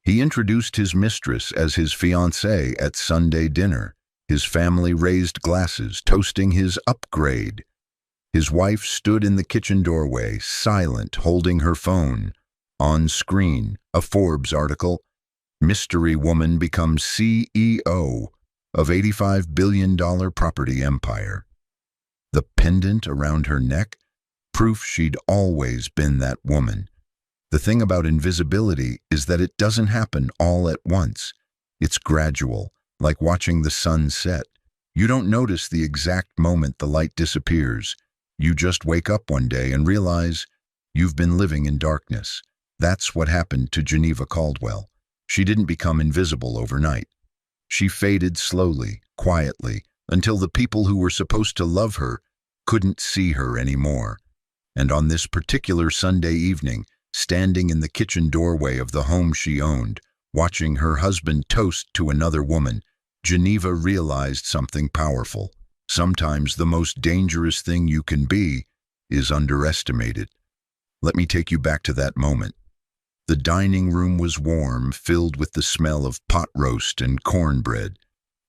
He introduced his mistress as his fiancée at Sunday dinner. His family raised glasses, toasting his upgrade. His wife stood in the kitchen doorway, silent, holding her phone. On screen, a Forbes article, "Mystery Woman Becomes CEO of $85 billion Property Empire." The pendant around her neck, proof she'd always been that woman. The thing about invisibility is that it doesn't happen all at once. It's gradual, like watching the sun set. You don't notice the exact moment the light disappears. You just wake up one day and realize you've been living in darkness. That's what happened to Geneva Caldwell. She didn't become invisible overnight. She faded slowly, quietly, until the people who were supposed to love her couldn't see her anymore. And on this particular Sunday evening, standing in the kitchen doorway of the home she owned, watching her husband toast to another woman, Geneva realized something powerful. Sometimes the most dangerous thing you can be is underestimated. Let me take you back to that moment. The dining room was warm, filled with the smell of pot roast and cornbread.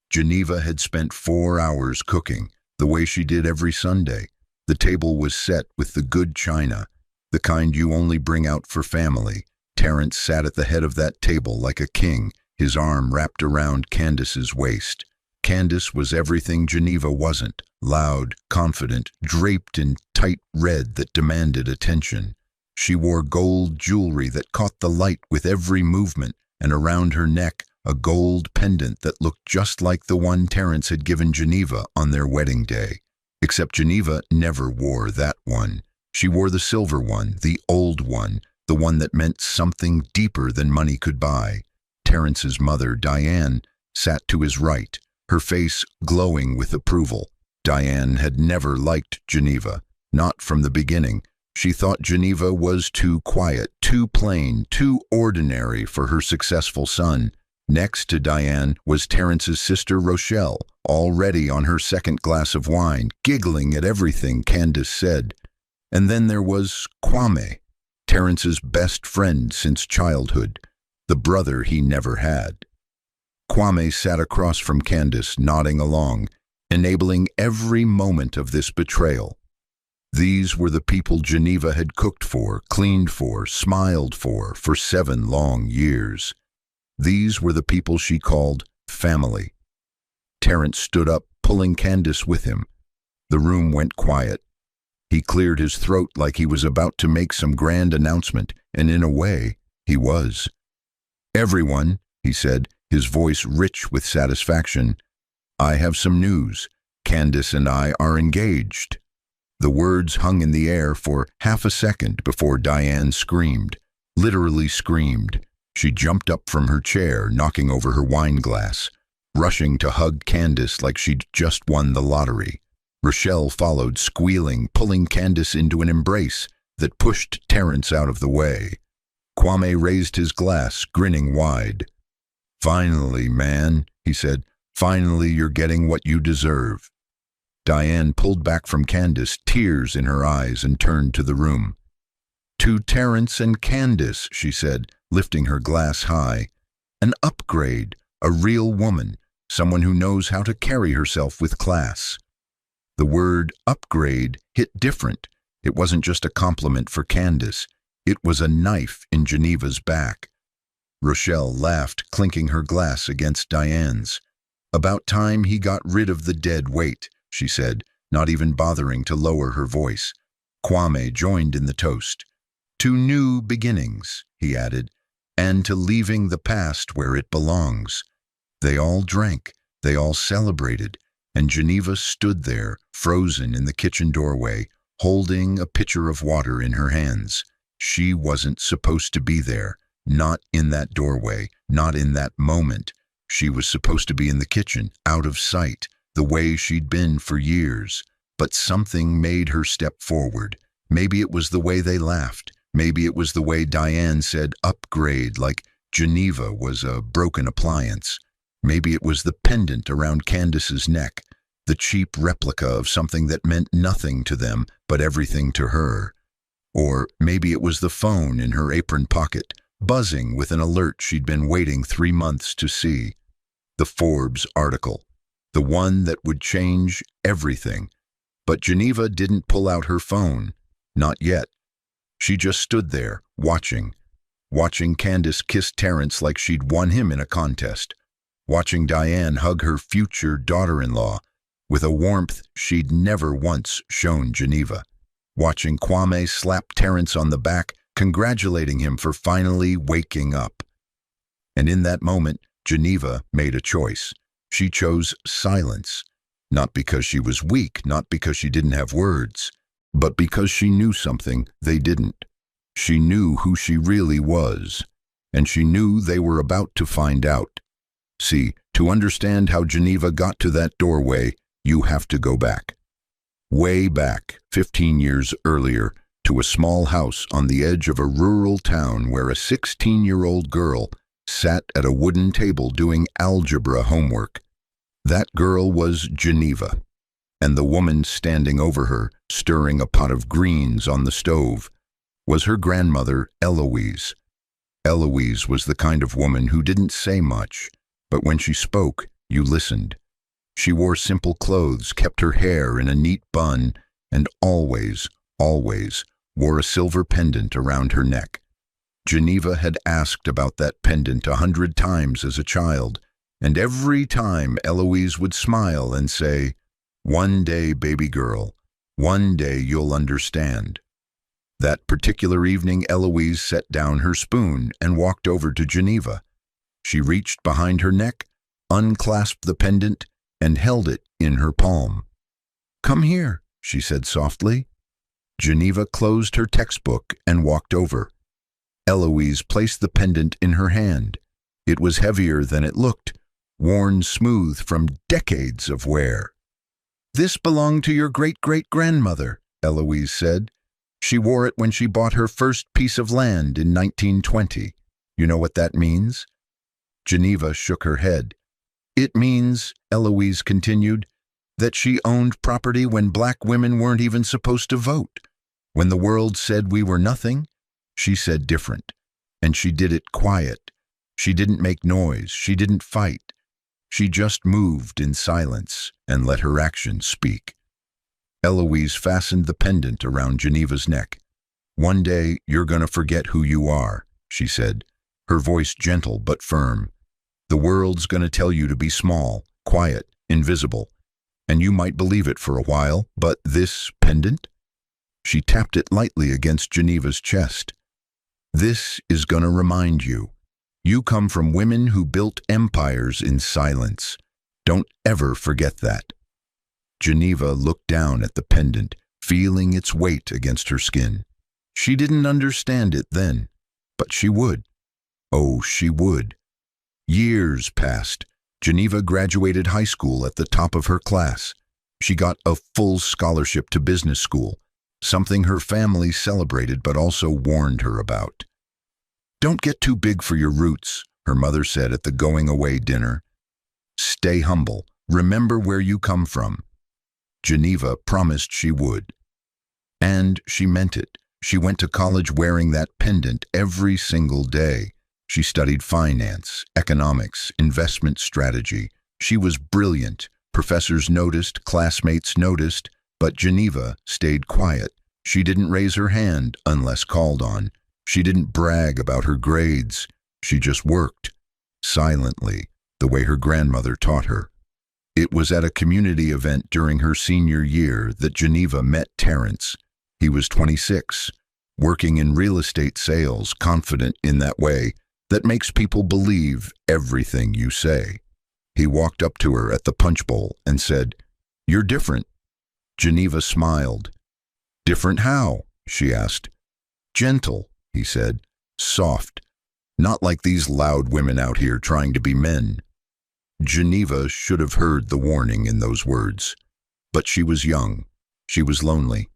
Geneva had spent 4 hours cooking, the way she did every Sunday. The table was set with the good china, the kind you only bring out for family. Terrence sat at the head of that table like a king, his arm wrapped around Candace's waist. Candace was everything Geneva wasn't: loud, confident, draped in tight red that demanded attention. She wore gold jewelry that caught the light with every movement, and around her neck a gold pendant that looked just like the one Terrence had given Geneva on their wedding day. Except Geneva never wore that one. She wore the silver one, the old one, the one that meant something deeper than money could buy. Terrence's mother, Diane, sat to his right, her face glowing with approval. Diane had never liked Geneva, not from the beginning. She thought Geneva was too quiet, too plain, too ordinary for her successful son. Next to Diane was Terrence's sister Rochelle, already on her second glass of wine, giggling at everything Candace said. And then there was Kwame, Terrence's best friend since childhood, the brother he never had. Kwame sat across from Candace, nodding along, enabling every moment of this betrayal. These were the people Geneva had cooked for, cleaned for, smiled for 7 long years. These were the people she called family. Terrence stood up, pulling Candace with him. The room went quiet. He cleared his throat like he was about to make some grand announcement, and in a way, he was. "Everyone," he said, his voice rich with satisfaction, "I have some news. Candace and I are engaged." The words hung in the air for half a second before Diane screamed, literally screamed. She jumped up from her chair, knocking over her wine glass, rushing to hug Candace like she'd just won the lottery. Rochelle followed, squealing, pulling Candace into an embrace that pushed Terrence out of the way. Kwame raised his glass, grinning wide. "Finally, man," he said. "Finally you're getting what you deserve." Diane pulled back from Candace, tears in her eyes, and turned to the room. "To Terrence and Candace," she said, lifting her glass high. "An upgrade, a real woman, someone who knows how to carry herself with class." The word upgrade hit different. It wasn't just a compliment for Candace. It was a knife in Geneva's back. Rochelle laughed, clinking her glass against Diane's. "About time he got rid of the dead weight," she said, not even bothering to lower her voice. Kwame joined in the toast. "To new beginnings," he added, "and to leaving the past where it belongs." They all drank, they all celebrated, and Geneva stood there, frozen in the kitchen doorway, holding a pitcher of water in her hands. She wasn't supposed to be there, not in that doorway, not in that moment. She was supposed to be in the kitchen, out of sight, the way she'd been for years. But something made her step forward. Maybe it was the way they laughed. Maybe it was the way Diane said upgrade, like Geneva was a broken appliance. Maybe it was the pendant around Candace's neck, the cheap replica of something that meant nothing to them but everything to her. Or maybe it was the phone in her apron pocket, buzzing with an alert she'd been waiting 3 months to see. The Forbes article, the one that would change everything. But Geneva didn't pull out her phone. Not yet. She just stood there, watching Candace kiss Terrence like she'd won him in a contest, watching Diane hug her future daughter-in-law with a warmth she'd never once shown Geneva, watching Kwame slap Terrence on the back, congratulating him for finally waking up. And in that moment, Geneva made a choice. She chose silence, not because she was weak, not because she didn't have words, but because she knew something they didn't. She knew who she really was, and she knew they were about to find out. See, to understand how Geneva got to that doorway, you have to go back. Way back, 15 years earlier, to a small house on the edge of a rural town where a 16-year-old girl sat at a wooden table doing algebra homework. That girl was Geneva, and the woman standing over her, stirring a pot of greens on the stove, was her grandmother, Eloise. Eloise was the kind of woman who didn't say much, but when she spoke, you listened. She wore simple clothes, kept her hair in a neat bun, and always wore a silver pendant around her neck. Geneva had asked about that pendant 100 times as a child, and every time Eloise would smile and say, "One day, baby girl, one day you'll understand." That particular evening, Eloise set down her spoon and walked over to Geneva. She reached behind her neck, unclasped the pendant, and held it in her palm. "Come here," she said softly. Geneva closed her textbook and walked over. Eloise placed the pendant in her hand. It was heavier than it looked, worn smooth from decades of wear. "This belonged to your great-great-grandmother," Eloise said. "She wore it when she bought her first piece of land in 1920. You know what that means?" Geneva shook her head. "It means," Eloise continued, "that she owned property when black women weren't even supposed to vote. When the world said we were nothing, she said different. And she did it quiet. She didn't make noise. She didn't fight. She just moved in silence and let her actions speak." Eloise fastened the pendant around Geneva's neck. "One day you're going to forget who you are," she said, her voice gentle but firm. "The world's going to tell you to be small, quiet, invisible. And you might believe it for a while, but this pendant?" She tapped it lightly against Geneva's chest. "This is going to remind you. You come from women who built empires in silence. Don't ever forget that." Geneva looked down at the pendant, feeling its weight against her skin. She didn't understand it then, but she would. Oh, she would. Years passed. Geneva graduated high school at the top of her class. She got a full scholarship to business school, something her family celebrated but also warned her about. "Don't get too big for your roots," her mother said at the going-away dinner. "Stay humble. Remember where you come from." Geneva promised she would. And she meant it. She went to college wearing that pendant every single day. She studied finance, economics, investment strategy. She was brilliant. Professors noticed, classmates noticed, but Geneva stayed quiet. She didn't raise her hand unless called on. She didn't brag about her grades. She just worked, silently, the way her grandmother taught her. It was at a community event during her senior year that Geneva met Terrence. He was 26, working in real estate sales, confident in that way that makes people believe everything you say. He walked up to her at the punch bowl and said, "You're different." Geneva smiled. "Different how?" she asked. "Gentle," he said. "Soft. Not like these loud women out here trying to be men." Geneva should have heard the warning in those words. But she was young. She was lonely.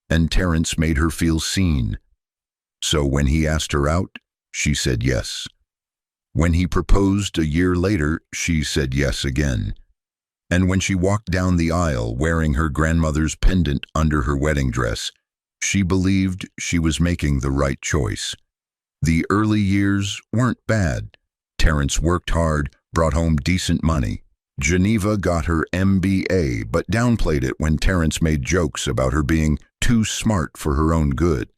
And Terrence made her feel seen. So when he asked her out, she said yes. When he proposed a year later, she said yes again. And when she walked down the aisle wearing her grandmother's pendant under her wedding dress, she believed she was making the right choice. The early years weren't bad. Terrence worked hard, brought home decent money. Geneva got her MBA, but downplayed it when Terrence made jokes about her being too smart for her own good.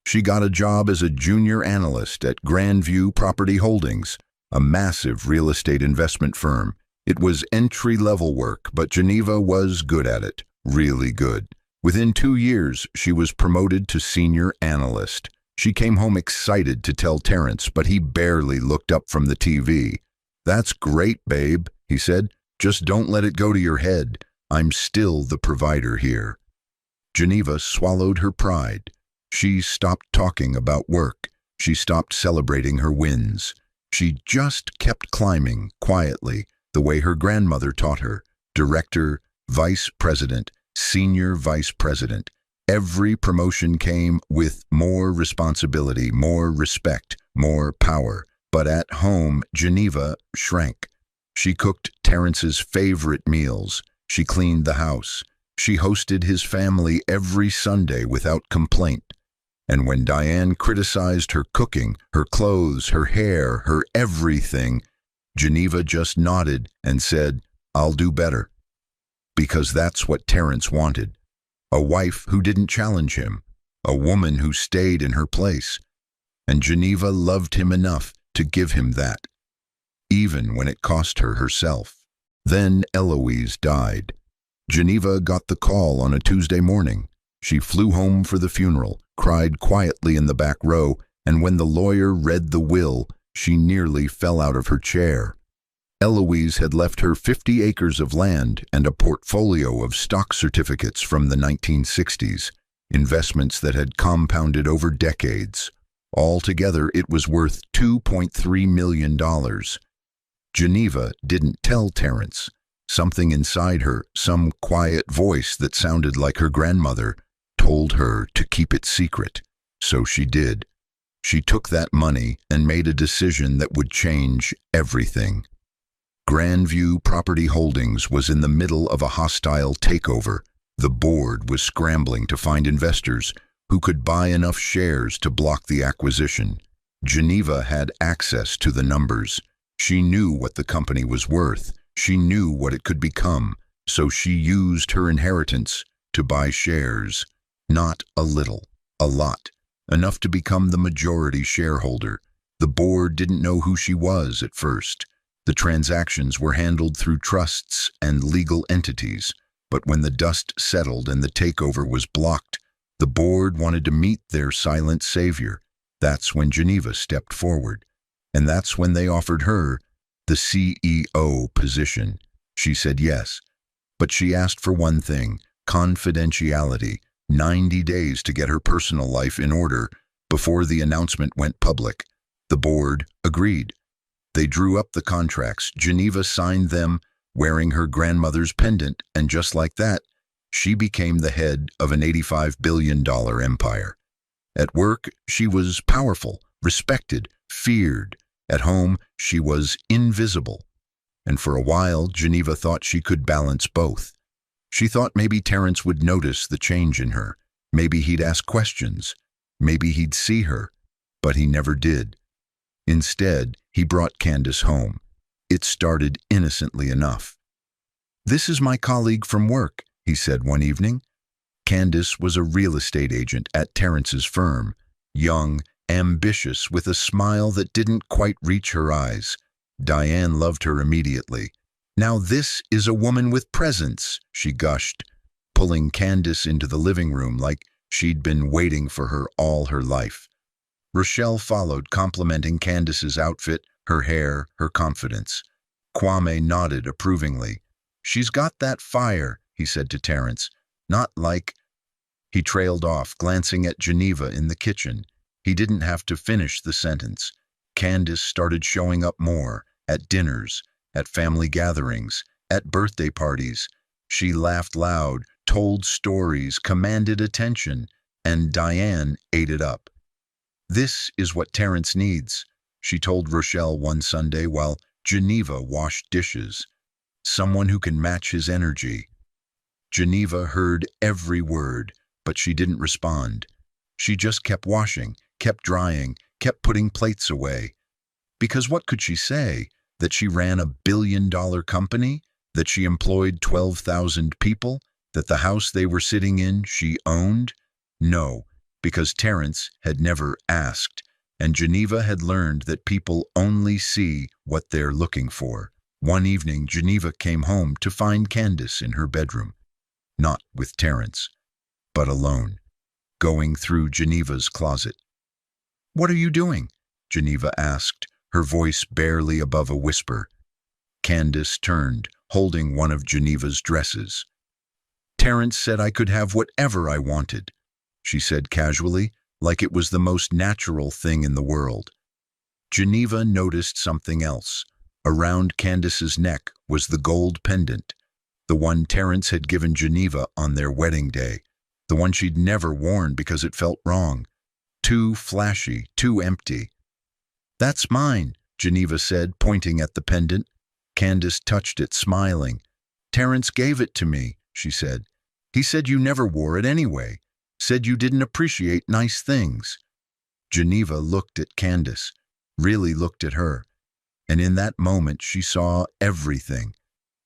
She got a job as a junior analyst at Grandview Property Holdings, a massive real estate investment firm. It was entry-level work, but Geneva was good at it, really good. Within 2 years, she was promoted to senior analyst. She came home excited to tell Terrence, but he barely looked up from the TV. "That's great, babe," he said. "Just don't let it go to your head. I'm still the provider here." Geneva swallowed her pride. She stopped talking about work. She stopped celebrating her wins. She just kept climbing, quietly, the way her grandmother taught her. Director, vice president, senior vice president. Every promotion came with more responsibility, more respect, more power. But at home, Geneva shrank. She cooked Terrence's favorite meals. She cleaned the house. She hosted his family every Sunday without complaint. And when Diane criticized her cooking, her clothes, her hair, her everything, Geneva just nodded and said, "I'll do better." Because that's what Terrence wanted. A wife who didn't challenge him. A woman who stayed in her place. And Geneva loved him enough to give him that, even when it cost her herself. Then Eloise died. Geneva got the call on a Tuesday morning. She flew home for the funeral, cried quietly in the back row, and when the lawyer read the will, she nearly fell out of her chair. Eloise had left her 50 acres of land and a portfolio of stock certificates from the 1960s, investments that had compounded over decades. Altogether, it was worth $2.3 million. Geneva didn't tell Terrence. Something inside her, some quiet voice that sounded like her grandmother, told her to keep it secret. So she did. She took that money and made a decision that would change everything. Grandview Property Holdings was in the middle of a hostile takeover. The board was scrambling to find investors who could buy enough shares to block the acquisition. Geneva had access to the numbers. She knew what the company was worth. She knew what it could become, so she used her inheritance to buy shares. Not a little, a lot, enough to become the majority shareholder. The board didn't know who she was at first. The transactions were handled through trusts and legal entities, but when the dust settled and the takeover was blocked, the board wanted to meet their silent savior. That's when Geneva stepped forward, and that's when they offered her the CEO position. She said yes, but she asked for one thing: confidentiality, 90 days to get her personal life in order before the announcement went public. The board agreed. They drew up the contracts. Geneva signed them, wearing her grandmother's pendant, and just like that, she became the head of an $85 billion empire. At work, she was powerful, respected, feared. At home, she was invisible. And for a while, Geneva thought she could balance both. She thought maybe Terrence would notice the change in her. Maybe he'd ask questions. Maybe he'd see her. But he never did. Instead, he brought Candace home. It started innocently enough. "This is my colleague from work," he said one evening. Candace was a real estate agent at Terrence's firm, young, ambitious, with a smile that didn't quite reach her eyes. Diane loved her immediately. "Now this is a woman with presence," she gushed, pulling Candace into the living room like she'd been waiting for her all her life. Rochelle followed, complimenting Candace's outfit, her hair, her confidence. Kwame nodded approvingly. "She's got that fire," he said to Terrence. "Not like—" He trailed off, glancing at Geneva in the kitchen. He didn't have to finish the sentence. Candace started showing up more, at dinners, at family gatherings, at birthday parties. She laughed loud, told stories, commanded attention, and Diane ate it up. "This is what Terrence needs," she told Rochelle one Sunday while Geneva washed dishes. "Someone who can match his energy." Geneva heard every word, but she didn't respond. She just kept washing, kept drying, kept putting plates away. Because what could she say? That she ran $1 billion company? That she employed 12,000 people? That the house they were sitting in she owned? No, because Terence had never asked, and Geneva had learned that people only see what they're looking for. One evening, Geneva came home to find Candace in her bedroom, not with Terence, but alone, going through Geneva's closet. "What are you doing?" Geneva asked, her voice barely above a whisper. Candace turned, holding one of Geneva's dresses. "Terence said I could have whatever I wanted," she said casually, like it was the most natural thing in the world. Geneva noticed something else. Around Candace's neck was the gold pendant, the one Terence had given Geneva on their wedding day, the one she'd never worn because it felt wrong. Too flashy, too empty. "That's mine," Geneva said, pointing at the pendant. Candace touched it, smiling. "Terence gave it to me," she said. "He said you never wore it anyway. Said you didn't appreciate nice things." Geneva looked at Candace, really looked at her, and in that moment she saw everything.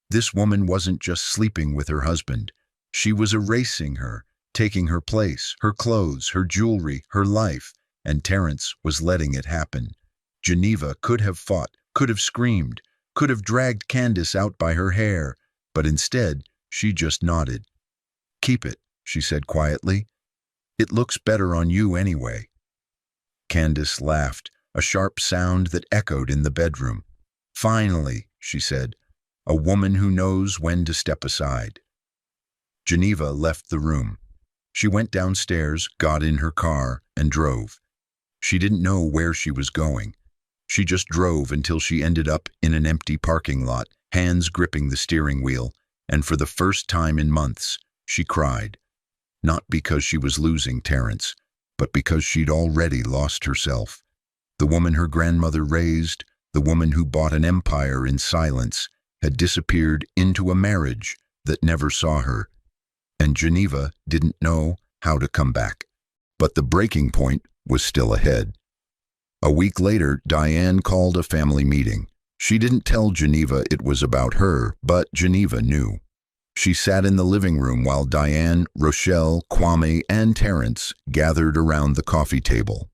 This woman wasn't just sleeping with her husband. She was erasing her, taking her place, her clothes, her jewelry, her life, and Terence was letting it happen. Geneva could have fought, could have screamed, could have dragged Candace out by her hair, but instead she just nodded. "Keep it," she said quietly. "It looks better on you anyway." Candace laughed, a sharp sound that echoed in the bedroom. "Finally," she said, "a woman who knows when to step aside." Geneva left the room. She went downstairs, got in her car, and drove. She didn't know where she was going. She just drove until she ended up in an empty parking lot, hands gripping the steering wheel, and for the first time in months, she cried. Not because she was losing Terence, but because she'd already lost herself. The woman her grandmother raised, the woman who bought an empire in silence, had disappeared into a marriage that never saw her. And Geneva didn't know how to come back. But the breaking point was still ahead. A week later, Diane called a family meeting. She didn't tell Geneva it was about her, but Geneva knew. She sat in the living room while Diane, Rochelle, Kwame, and Terence gathered around the coffee table.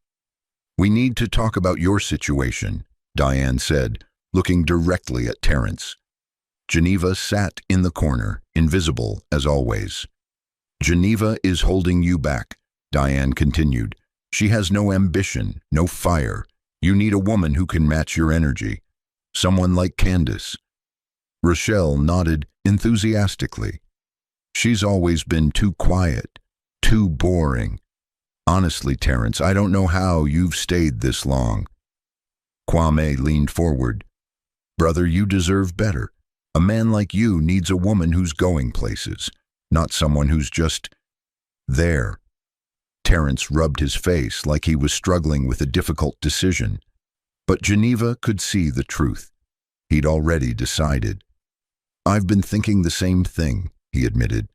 "We need to talk about your situation," Diane said, looking directly at Terence. Geneva sat in the corner, invisible as always. "Geneva is holding you back," Diane continued. "She has no ambition, no fire. You need a woman who can match your energy. Someone like Candace." Rochelle nodded enthusiastically. "She's always been too quiet, too boring. Honestly, Terence, I don't know how you've stayed this long." Kwame leaned forward. "Brother, you deserve better. A man like you needs a woman who's going places, not someone who's just there." Terence rubbed his face like he was struggling with a difficult decision. But Geneva could see the truth. He'd already decided. "I've been thinking the same thing," he admitted.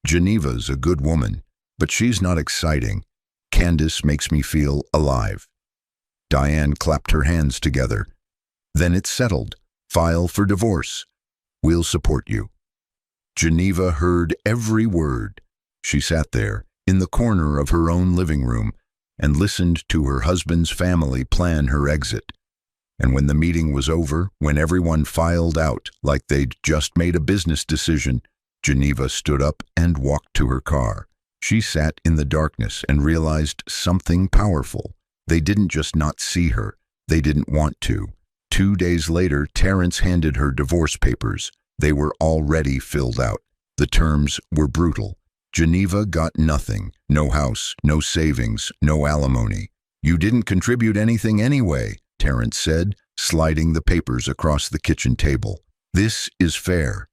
"Geneva's a good woman, but she's not exciting. Candace makes me feel alive." Diane clapped her hands together. "Then it's settled. File for divorce. We'll support you." Geneva heard every word. She sat there, in the corner of her own living room, and listened to her husband's family plan her exit. And when the meeting was over, when everyone filed out like they'd just made a business decision, Geneva stood up and walked to her car. She sat in the darkness and realized something powerful. They didn't just not see her, they didn't want to. 2 days later, Terence handed her divorce papers. They were already filled out. The terms were brutal. Geneva got nothing. No house, no savings, no alimony. "You didn't contribute anything anyway," Terence said, sliding the papers across the kitchen table. "This is fair."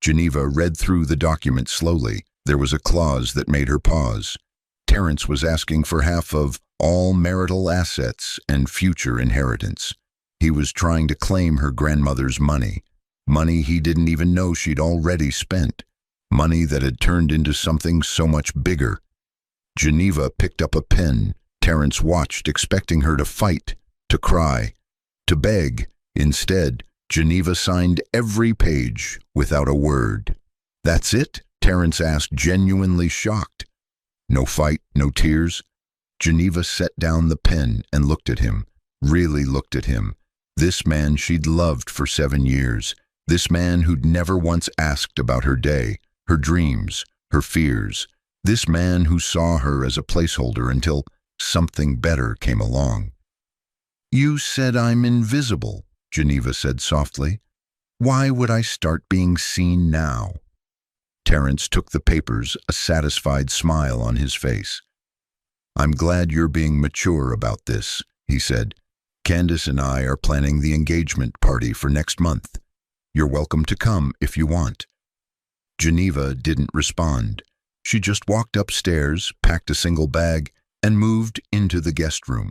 Geneva read through the document slowly. There was a clause that made her pause. Terence was asking for half of all marital assets and future inheritance. He was trying to claim her grandmother's money. Money he didn't even know she'd already spent. Money that had turned into something so much bigger. Geneva picked up a pen, Terence watched, expecting her to fight, to cry, to beg. Instead, Geneva signed every page without a word. "That's it?" Terence asked, genuinely shocked. "No fight, no tears?" Geneva set down the pen and looked at him, really looked at him. This man she'd loved for 7 years. This man who'd never once asked about her day, her dreams, her fears. This man who saw her as a placeholder until something better came along. "You said I'm invisible," Geneva said softly. "Why would I start being seen now?" Terence took the papers, a satisfied smile on his face. "I'm glad you're being mature about this," he said. "Candace and I are planning the engagement party for next month. You're welcome to come if you want." Geneva didn't respond. She just walked upstairs, packed a single bag, and moved into the guest room.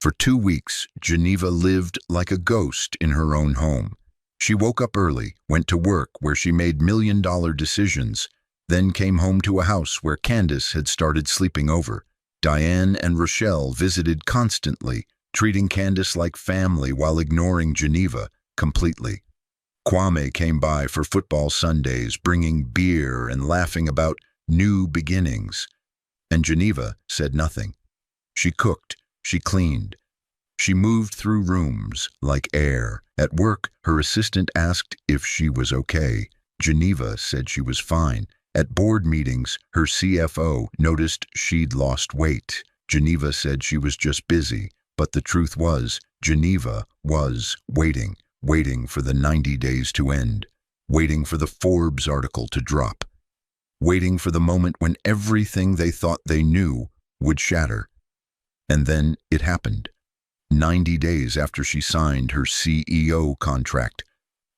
For 2 weeks, Geneva lived like a ghost in her own home. She woke up early, went to work where she made million-dollar decisions, then came home to a house where Candace had started sleeping over. Diane and Rochelle visited constantly, treating Candace like family while ignoring Geneva completely. Kwame came by for football Sundays, bringing beer and laughing about new beginnings. And Geneva said nothing. She cooked, she cleaned. She moved through rooms like air. At work, her assistant asked if she was okay. Geneva said she was fine. At board meetings, her CFO noticed she'd lost weight. Geneva said she was just busy. But the truth was, Geneva was waiting for the 90 days to end, waiting for the Forbes article to drop, waiting for the moment when everything they thought they knew would shatter. And then it happened. 90 days after she signed her CEO contract,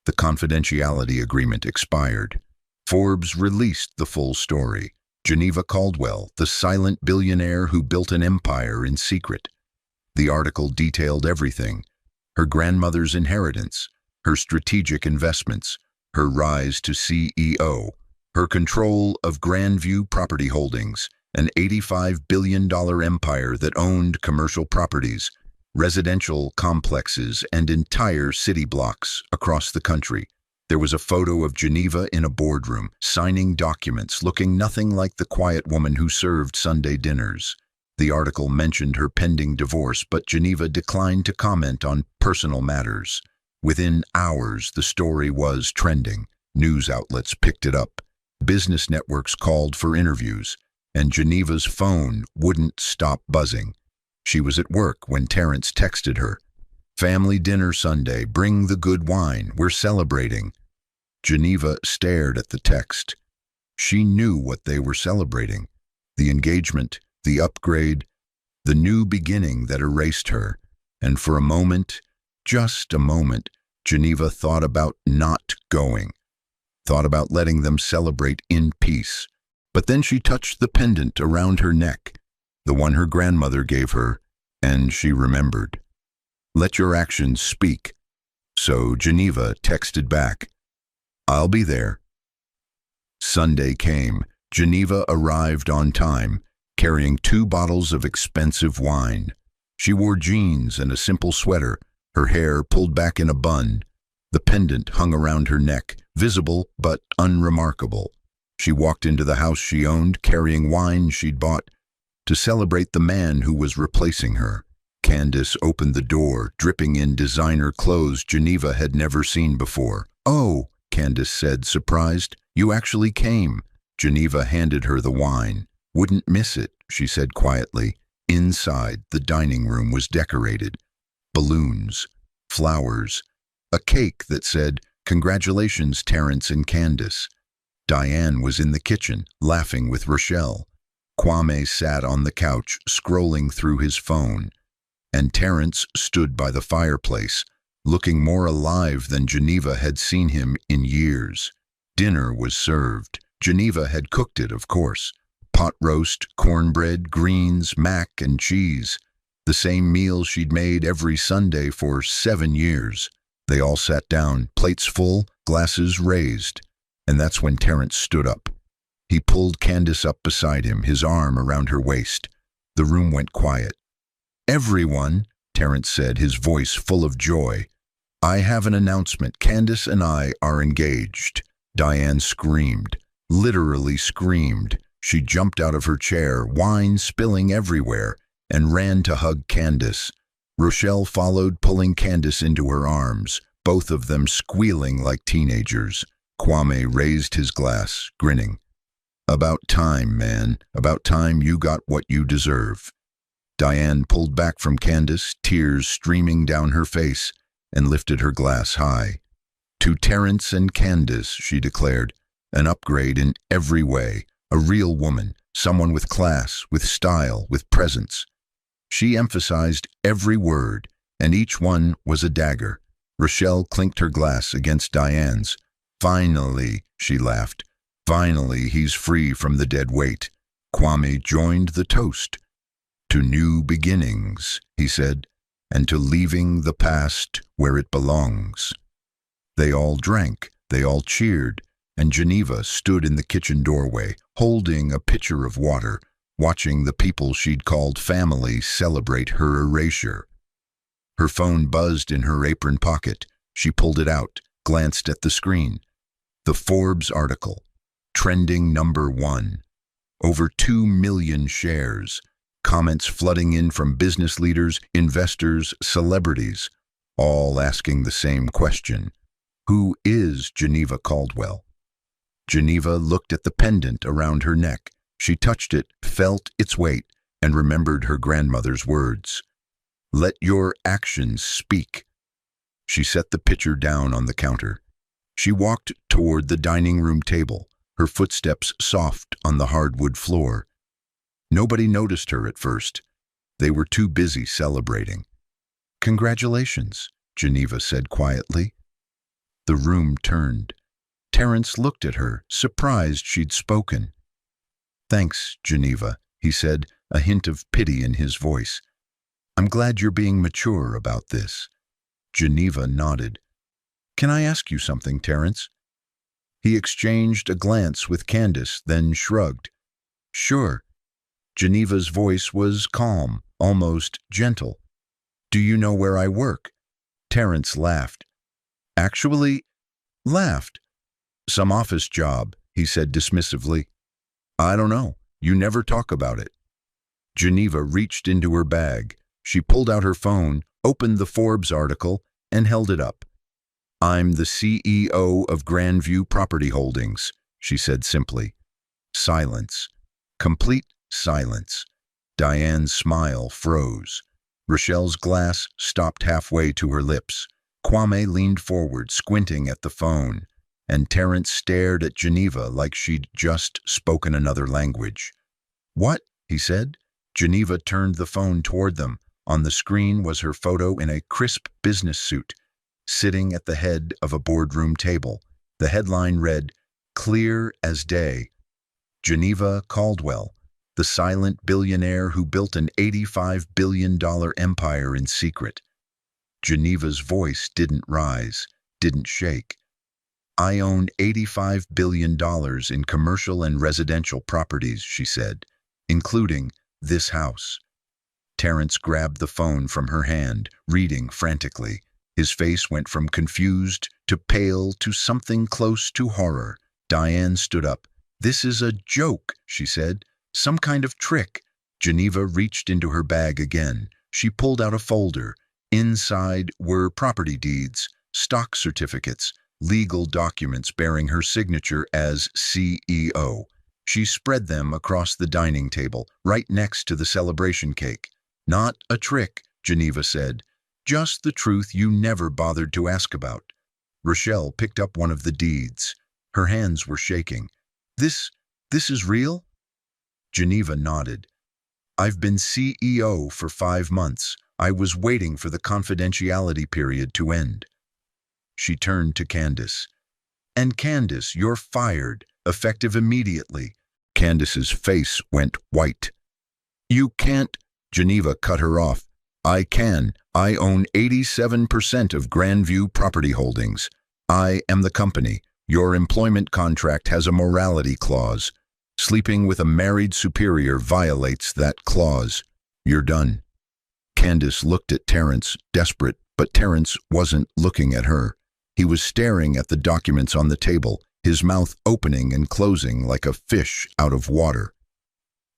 the confidentiality agreement expired. Forbes released the full story. Geneva Caldwell, the silent billionaire who built an empire in secret. The article detailed everything: her grandmother's inheritance, her strategic investments, her rise to CEO, her control of Grandview Property Holdings, an $85 billion empire that owned commercial properties, residential complexes, and entire city blocks across the country. There was a photo of Geneva in a boardroom, signing documents, looking nothing like the quiet woman who served Sunday dinners. The article mentioned her pending divorce, but Geneva declined to comment on personal matters. Within hours, the story was trending. News outlets picked it up. Business networks called for interviews, and Geneva's phone wouldn't stop buzzing. She was at work when Terence texted her. "Family dinner Sunday, bring the good wine, we're celebrating." Geneva stared at the text. She knew what they were celebrating: the engagement, the upgrade, the new beginning that erased her. And for a moment, just a moment, Geneva thought about not going, thought about letting them celebrate in peace. But then she touched the pendant around her neck, the one her grandmother gave her, and she remembered. "Let your actions speak." So Geneva texted back, "I'll be there." Sunday came. Geneva arrived on time, carrying 2 bottles of expensive wine. She wore jeans and a simple sweater, her hair pulled back in a bun. The pendant hung around her neck, visible but unremarkable. She walked into the house she owned, carrying wine she'd bought to celebrate the man who was replacing her. Candace opened the door, dripping in designer clothes Geneva had never seen before. "Oh," Candace said, surprised, "you actually came." Geneva handed her the wine. "Wouldn't miss it," she said quietly. Inside, the dining room was decorated. Balloons, flowers, a cake that said, "Congratulations, Terence and Candace." Diane was in the kitchen, laughing with Rochelle. Kwame sat on the couch, scrolling through his phone. And Terence stood by the fireplace, looking more alive than Geneva had seen him in years. Dinner was served. Geneva had cooked it, of course. Pot roast, cornbread, greens, mac and cheese. The same meal she'd made every Sunday for 7 years. They all sat down, plates full, glasses raised. And that's when Terence stood up. He pulled Candace up beside him, his arm around her waist. The room went quiet. "Everyone," Terrence said, his voice full of joy. "I have an announcement. Candace and I are engaged." Diane screamed, literally screamed. She jumped out of her chair, wine spilling everywhere, and ran to hug Candace. Rochelle followed, pulling Candace into her arms, both of them squealing like teenagers. Kwame raised his glass, grinning. "About time, man. About time you got what you deserve." Diane pulled back from Candace, tears streaming down her face, and lifted her glass high. "To Terrence and Candace," she declared, "an upgrade in every way, a real woman, someone with class, with style, with presence." She emphasized every word, and each one was a dagger. Rochelle clinked her glass against Diane's. "Finally," she laughed. "Finally, he's free from the dead weight." Kwame joined the toast. "To new beginnings," he said, "and to leaving the past where it belongs." They all drank, they all cheered, and Geneva stood in the kitchen doorway, holding a pitcher of water, watching the people she'd called family celebrate her erasure. Her phone buzzed in her apron pocket. She pulled it out, glanced at the screen. The Forbes article, trending #1. Over 2 million shares. Comments flooding in from business leaders, investors, celebrities, all asking the same question. Who is Geneva Caldwell? Geneva looked at the pendant around her neck. She touched it, felt its weight, and remembered her grandmother's words. "Let your actions speak." She set the pitcher down on the counter. She walked toward the dining room table, her footsteps soft on the hardwood floor. Nobody noticed her at first. They were too busy celebrating. "Congratulations," Geneva said quietly. The room turned. Terrence looked at her, surprised she'd spoken. "Thanks, Geneva," he said, a hint of pity in his voice. "I'm glad you're being mature about this." Geneva nodded. "Can I ask you something, Terrence?" He exchanged a glance with Candace, then shrugged. "Sure." Geneva's voice was calm, almost gentle. "Do you know where I work?" Terrence laughed. "Actually, laughed. Some office job," he said dismissively. "I don't know. You never talk about it." Geneva reached into her bag. She pulled out her phone, opened the Forbes article, and held it up. "I'm the CEO of Grandview Property Holdings," she said simply. Silence. Complete silence. Diane's smile froze. Rochelle's glass stopped halfway to her lips. Kwame leaned forward, squinting at the phone, and Terrence stared at Geneva like she'd just spoken another language. "What?" he said. Geneva turned the phone toward them. On the screen was her photo in a crisp business suit, sitting at the head of a boardroom table. The headline read, "Clear as Day. Geneva Caldwell, the silent billionaire who built an $85 billion empire in secret." Geneva's voice didn't rise, didn't shake. "I own $85 billion in commercial and residential properties," she said, "including this house." Terrence grabbed the phone from her hand, reading frantically. His face went from confused to pale to something close to horror. Diane stood up. "This is a joke," she said. "Some kind of trick." Geneva reached into her bag again. She pulled out a folder. Inside were property deeds, stock certificates, legal documents bearing her signature as CEO. She spread them across the dining table, right next to the celebration cake. "Not a trick," Geneva said. "Just the truth you never bothered to ask about." Rochelle picked up one of the deeds. Her hands were shaking. This is real?" Geneva nodded. "I've been CEO for 5 months. I was waiting for the confidentiality period to end." She turned to Candace. "And Candace, you're fired, effective immediately." Candace's face went white. "You can't," Geneva cut her off. "I can. I own 87% of Grandview Property Holdings. I am the company. Your employment contract has a morality clause." Sleeping with a married superior violates that clause. You're done." Candace looked at Terence, desperate, but Terence wasn't looking at her. He was staring at the documents on the table, his mouth opening and closing like a fish out of water.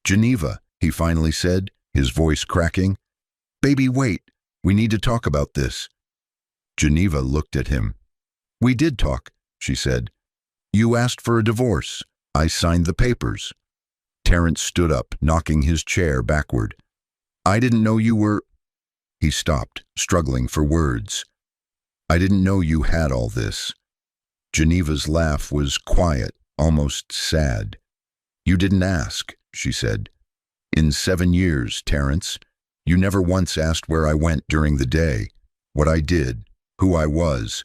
"Geneva," he finally said, his voice cracking. "Baby, wait. We need to talk about this." Geneva looked at him. "We did talk," she said. "You asked for a divorce. I signed the papers." Terence stood up, knocking his chair backward. "I didn't know you were—" He stopped, struggling for words. "I didn't know you had all this." Geneva's laugh was quiet, almost sad. "You didn't ask," she said. "In 7 years, Terence, you never once asked where I went during the day, what I did, who I was.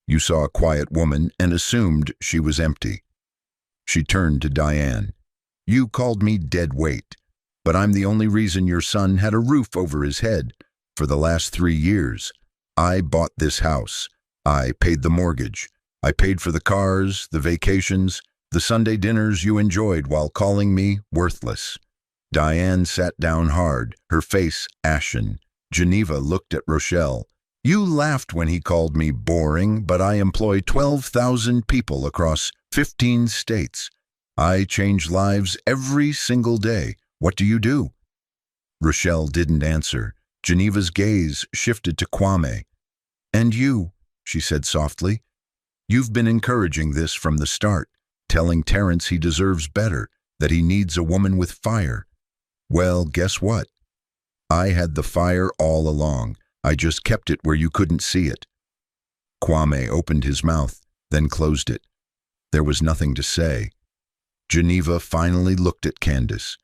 You saw a quiet woman and assumed she was empty." She turned to Diane. "You called me dead weight, but I'm the only reason your son had a roof over his head for the last 3 years. I bought this house. I paid the mortgage. I paid for the cars, the vacations, the Sunday dinners you enjoyed while calling me worthless." Diane sat down hard, her face ashen. Geneva looked at Rochelle. "You laughed when he called me boring, but I employ 12,000 people across 15 states. I change lives every single day. What do you do?" Rochelle didn't answer. Geneva's gaze shifted to Kwame. "And you," she said softly. "You've been encouraging this from the start, telling Terence he deserves better, that he needs a woman with fire. Well, guess what? I had the fire all along. I just kept it where you couldn't see it." Kwame opened his mouth, then closed it. There was nothing to say. Geneva finally looked at Candace.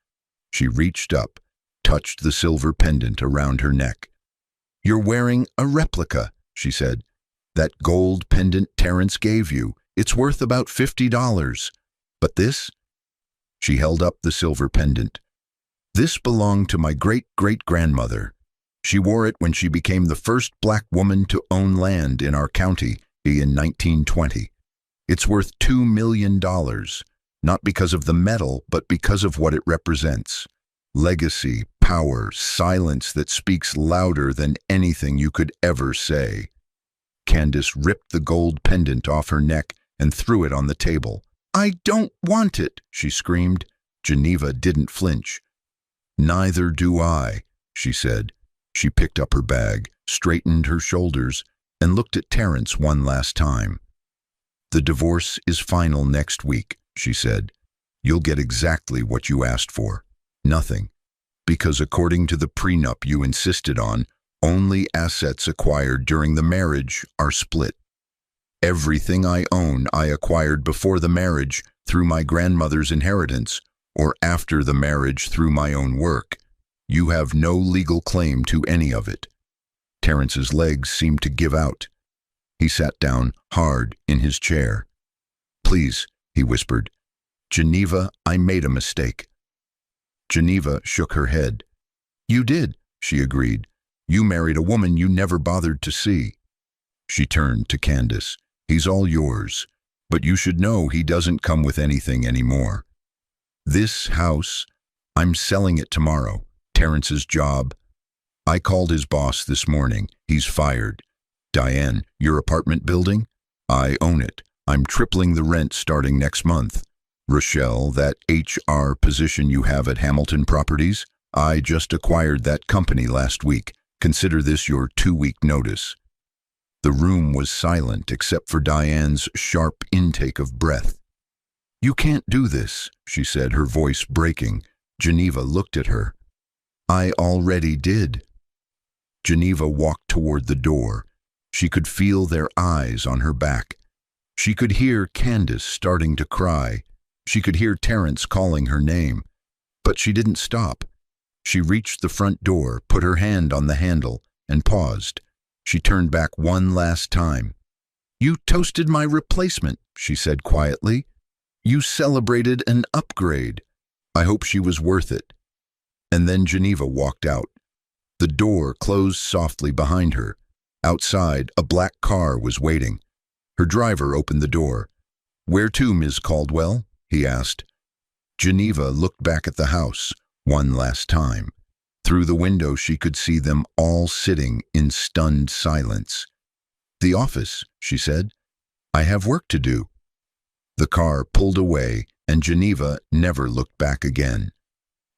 She reached up, touched the silver pendant around her neck. "You're wearing a replica," she said. "That gold pendant Terence gave you. It's worth about $50. But this?" She held up the silver pendant. "This belonged to my great-great-grandmother. She wore it when she became the first black woman to own land in our county in 1920. It's worth $2 million, not because of the metal, but because of what it represents. Legacy, power, silence that speaks louder than anything you could ever say." Candace ripped the gold pendant off her neck and threw it on the table. "I don't want it," she screamed. Geneva didn't flinch. "Neither do I," she said. She picked up her bag, straightened her shoulders, and looked at Terence one last time. "The divorce is final next week," she said. "You'll get exactly what you asked for. Nothing. Because according to the prenup you insisted on, only assets acquired during the marriage are split. Everything I own I acquired before the marriage through my grandmother's inheritance, or after the marriage through my own work. You have no legal claim to any of it." Terence's legs seemed to give out. He sat down hard in his chair. "Please," he whispered. "Geneva, I made a mistake." Geneva shook her head. "You did," she agreed. "You married a woman you never bothered to see." She turned to Candace. "He's all yours, but you should know he doesn't come with anything anymore. This house, I'm selling it tomorrow. Terence's job. I called his boss this morning. He's fired. Diane, your apartment building? I own it. I'm tripling the rent starting next month. Rochelle, that HR position you have at Hamilton Properties? I just acquired that company last week. Consider this your 2-week notice." The room was silent except for Diane's sharp intake of breath. "You can't do this," she said, her voice breaking. Geneva looked at her. "I already did." Geneva walked toward the door. She could feel their eyes on her back. She could hear Candace starting to cry. She could hear Terence calling her name. But she didn't stop. She reached the front door, put her hand on the handle, and paused. She turned back one last time. "You toasted my replacement," she said quietly. "You celebrated an upgrade. I hope she was worth it." And then Geneva walked out. The door closed softly behind her. Outside, a black car was waiting. Her driver opened the door. "Where to, Ms. Caldwell?" he asked. Geneva looked back at the house one last time. Through the window she could see them all sitting in stunned silence. "The office," she said. "I have work to do." The car pulled away, and Geneva never looked back again.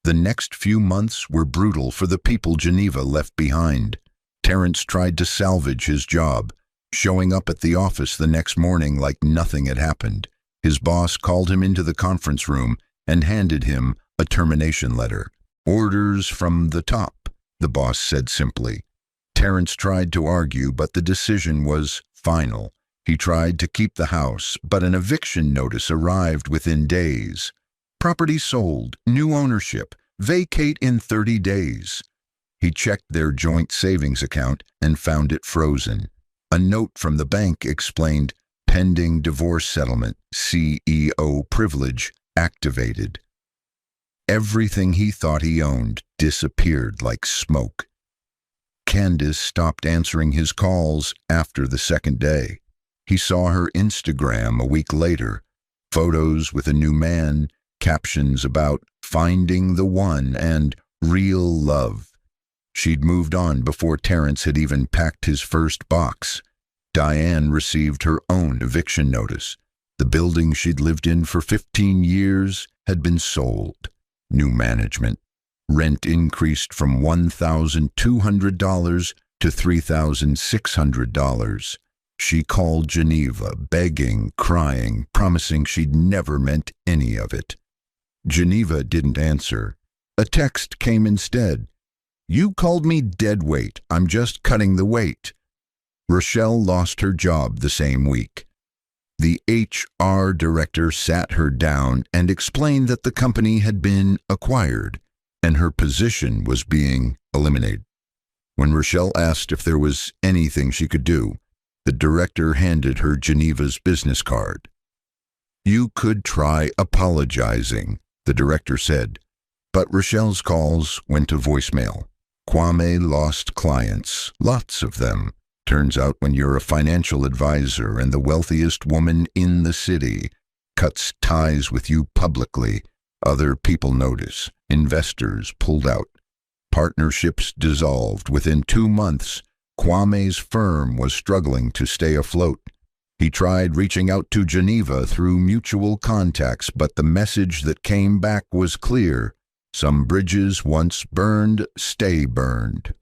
The next few months were brutal for the people Geneva left behind. Terence tried to salvage his job, showing up at the office the next morning like nothing had happened. His boss called him into the conference room and handed him a termination letter. "Orders from the top," the boss said simply. Terence tried to argue, but the decision was final. He tried to keep the house, but an eviction notice arrived within days. "Property sold, new ownership, vacate in 30 days. He checked their joint savings account and found it frozen. A note from the bank explained, "Pending divorce settlement, CEO privilege activated." Everything he thought he owned disappeared like smoke. Candace stopped answering his calls after the second day. He saw her Instagram a week later, photos with a new man, captions about finding the one and real love. She'd moved on before Terence had even packed his first box. Diane received her own eviction notice. The building she'd lived in for 15 years had been sold. New management. Rent increased from $1,200 to $3,600. She called Geneva, begging, crying, promising she'd never meant any of it. Geneva didn't answer. A text came instead. "You called me deadweight. I'm just cutting the weight." Rochelle lost her job the same week. The HR director sat her down and explained that the company had been acquired and her position was being eliminated. When Rochelle asked if there was anything she could do, the director handed her Geneva's business card. "You could try apologizing," the director said, but Rochelle's calls went to voicemail. Kwame lost clients, lots of them. Turns out when you're a financial advisor and the wealthiest woman in the city cuts ties with you publicly, other people notice. Investors pulled out. Partnerships dissolved. Within 2 months, Kwame's firm was struggling to stay afloat. He tried reaching out to Geneva through mutual contacts, but the message that came back was clear. Some bridges once burned, stay burned.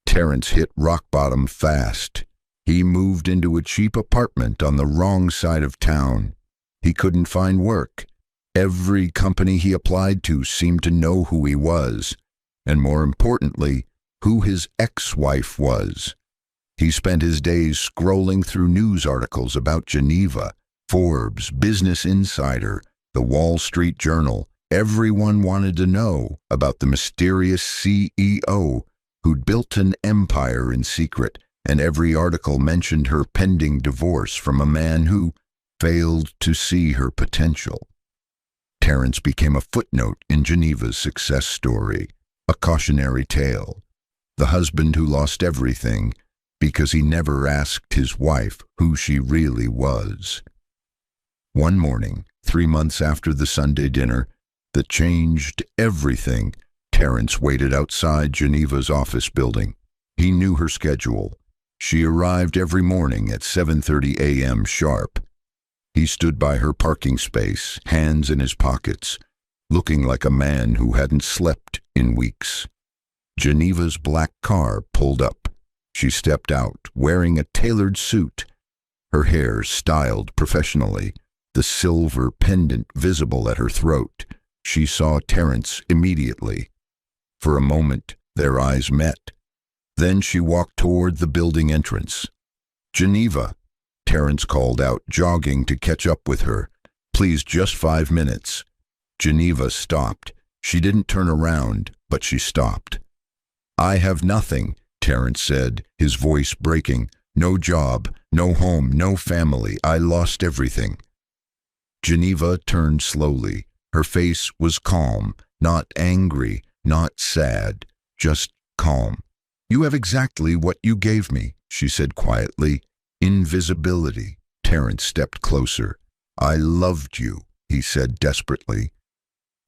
Terence hit rock bottom fast. He moved into a cheap apartment on the wrong side of town. He couldn't find work. Every company he applied to seemed to know who he was, and more importantly, who his ex-wife was. He spent his days scrolling through news articles about Geneva, Forbes, Business Insider, the Wall Street Journal. Everyone wanted to know about the mysterious CEO who'd built an empire in secret, and every article mentioned her pending divorce from a man who failed to see her potential. Terence became a footnote in Geneva's success story, a cautionary tale. The husband who lost everything because he never asked his wife who she really was. One morning, 3 months after the Sunday dinner that changed everything, Terence waited outside Geneva's office building. He knew her schedule. She arrived every morning at 7:30 a.m. sharp. He stood by her parking space, hands in his pockets, looking like a man who hadn't slept in weeks. Geneva's black car pulled up. She stepped out, wearing a tailored suit, her hair styled professionally, the silver pendant visible at her throat. She saw Terence immediately. For a moment, their eyes met. Then she walked toward the building entrance. "Geneva," Terence called out, jogging to catch up with her. "Please, just 5 minutes." Geneva stopped. She didn't turn around, but she stopped. "I have nothing," Terence said, his voice breaking. "No job, no home, no family. I lost everything." Geneva turned slowly. Her face was calm, not angry, not sad, just calm. "You have exactly what you gave me," she said quietly. "Invisibility." Terence stepped closer. "I loved you," he said desperately.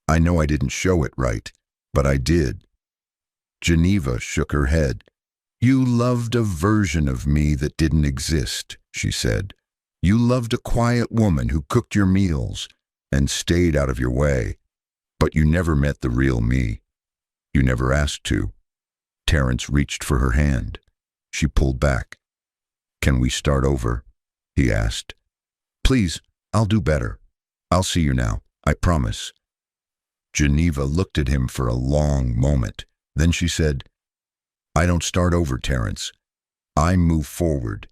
I know I didn't show it right, but I did." Geneva shook her head. "You loved a version of me that didn't exist," she said. "You loved a quiet woman who cooked your meals and stayed out of your way. But you never met the real me. You never asked to." Terence reached for her hand. She pulled back. "Can we start over?" he asked. "Please, I'll do better. I'll see you now, I promise." Geneva looked at him for a long moment. Then she said, "I don't start over, Terence. I move forward,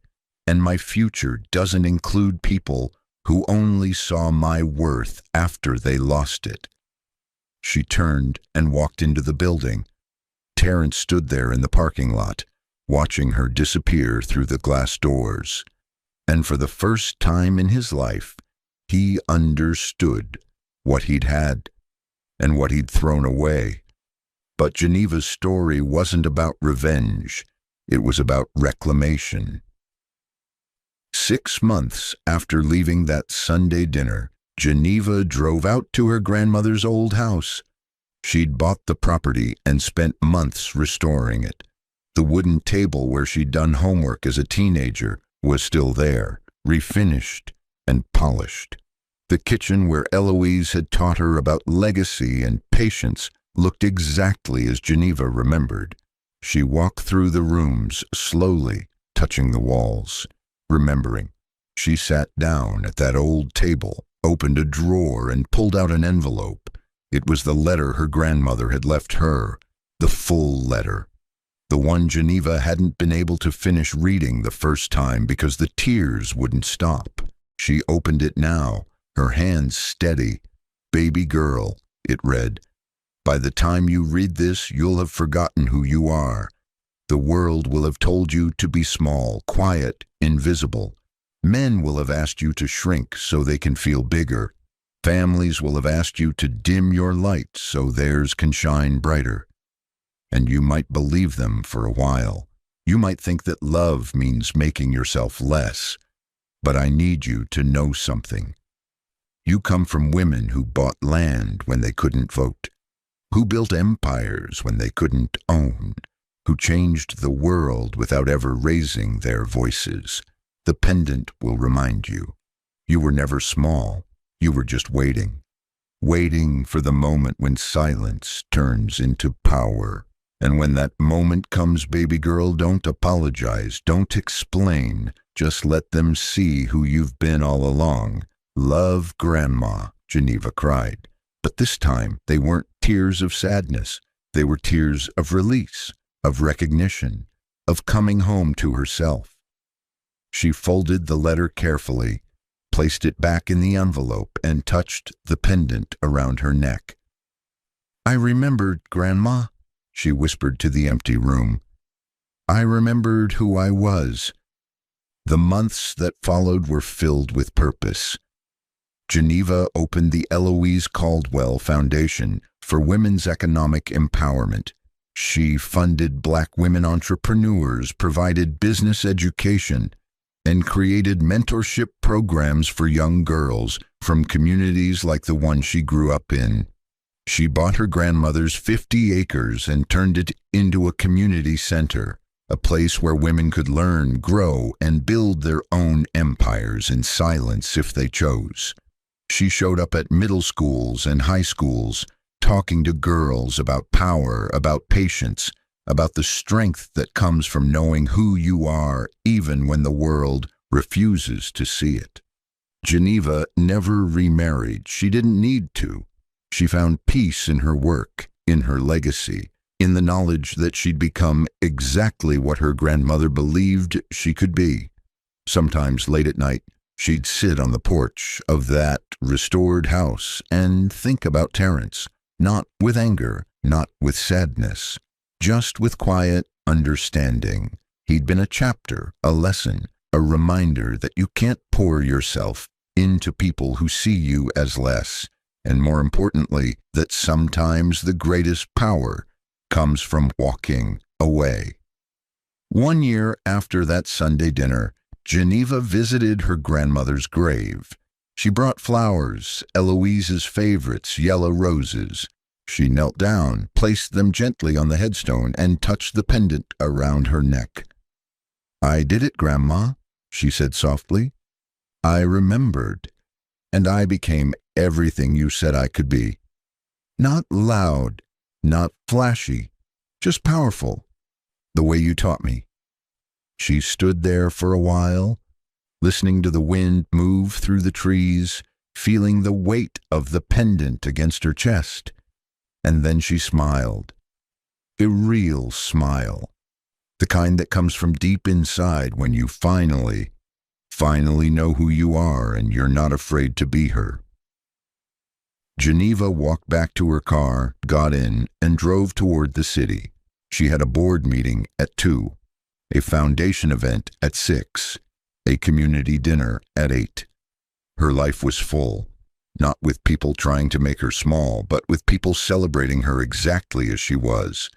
and my future doesn't include people who only saw my worth after they lost it." She turned and walked into the building. Terence stood there in the parking lot, watching her disappear through the glass doors. And for the first time in his life, he understood what he'd had and what he'd thrown away. But Geneva's story wasn't about revenge. It was about reclamation. 6 months after leaving that Sunday dinner, Geneva drove out to her grandmother's old house. She'd bought the property and spent months restoring it. The wooden table where she'd done homework as a teenager was still there, refinished and polished. The kitchen where Eloise had taught her about legacy and patience looked exactly as Geneva remembered. She walked through the rooms slowly, touching the walls, remembering. She sat down at that old table, opened a drawer and pulled out an envelope. It was the letter her grandmother had left her, the full letter. The one Geneva hadn't been able to finish reading the first time because the tears wouldn't stop. She opened it now, her hands steady. "Baby girl," it read. "By the time you read this, you'll have forgotten who you are. The world will have told you to be small, quiet, invisible. Men will have asked you to shrink so they can feel bigger. Families will have asked you to dim your light so theirs can shine brighter. And you might believe them for a while. You might think that love means making yourself less. But I need you to know something. You come from women who bought land when they couldn't vote, who built empires when they couldn't own, who changed the world without ever raising their voices. The pendant will remind you. You were never small. You were just waiting. Waiting for the moment when silence turns into power. And when that moment comes, baby girl, don't apologize. Don't explain. Just let them see who you've been all along. Love, Grandma," Geneva cried. But this time, they weren't tears of sadness. They were tears of release, of recognition, of coming home to herself. She folded the letter carefully, placed it back in the envelope, and touched the pendant around her neck. "I remembered, Grandma," she whispered to the empty room. "I remembered who I was." The months that followed were filled with purpose. Geneva opened the Eloise Caldwell Foundation for Women's Economic Empowerment. She funded Black women entrepreneurs, provided business education, and created mentorship programs for young girls from communities like the one she grew up in. She bought her grandmother's 50 acres and turned it into a community center, a place where women could learn, grow, and build their own empires in silence if they chose. She showed up at middle schools and high schools, talking to girls about power, about patience, about the strength that comes from knowing who you are even when the world refuses to see it. Geneva never remarried. She didn't need to. She found peace in her work, in her legacy, in the knowledge that she'd become exactly what her grandmother believed she could be. Sometimes late at night, she'd sit on the porch of that restored house and think about Terence, not with anger, not with sadness, just with quiet understanding. He'd been a chapter, a lesson, a reminder that you can't pour yourself into people who see you as less, and more importantly, that sometimes the greatest power comes from walking away. 1 year after that Sunday dinner, Geneva visited her grandmother's grave. She brought flowers, Eloise's favorites, yellow roses. She knelt down, placed them gently on the headstone, and touched the pendant around her neck. "I did it, Grandma," she said softly. "I remembered, and I became everything you said I could be. Not loud, not flashy, just powerful, the way you taught me." She stood there for a while, listening to the wind move through the trees, feeling the weight of the pendant against her chest. And then she smiled. A real smile. The kind that comes from deep inside when you finally know who you are and you're not afraid to be her. Geneva walked back to her car, got in, and drove toward the city. She had a board meeting at 2, a foundation event at 6, a community dinner at 8. Her life was full, not with people trying to make her small, but with people celebrating her exactly as she was.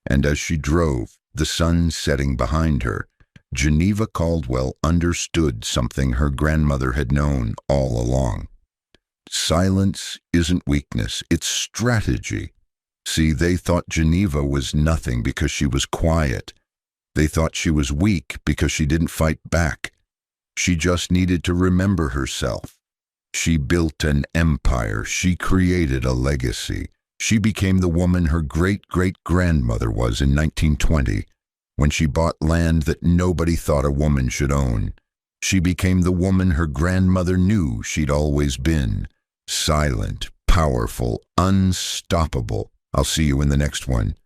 And as she drove, the sun setting behind her, Geneva Caldwell understood something her grandmother had known all along. Silence isn't weakness, it's strategy. See, they thought Geneva was nothing because she was quiet. They thought she was weak because she didn't fight back. She just needed to remember herself. She built an empire. She created a legacy. She became the woman her great-great-grandmother was in 1920, when she bought land that nobody thought a woman should own. She became the woman her grandmother knew she'd always been. Silent, powerful, unstoppable. I'll see you in the next one.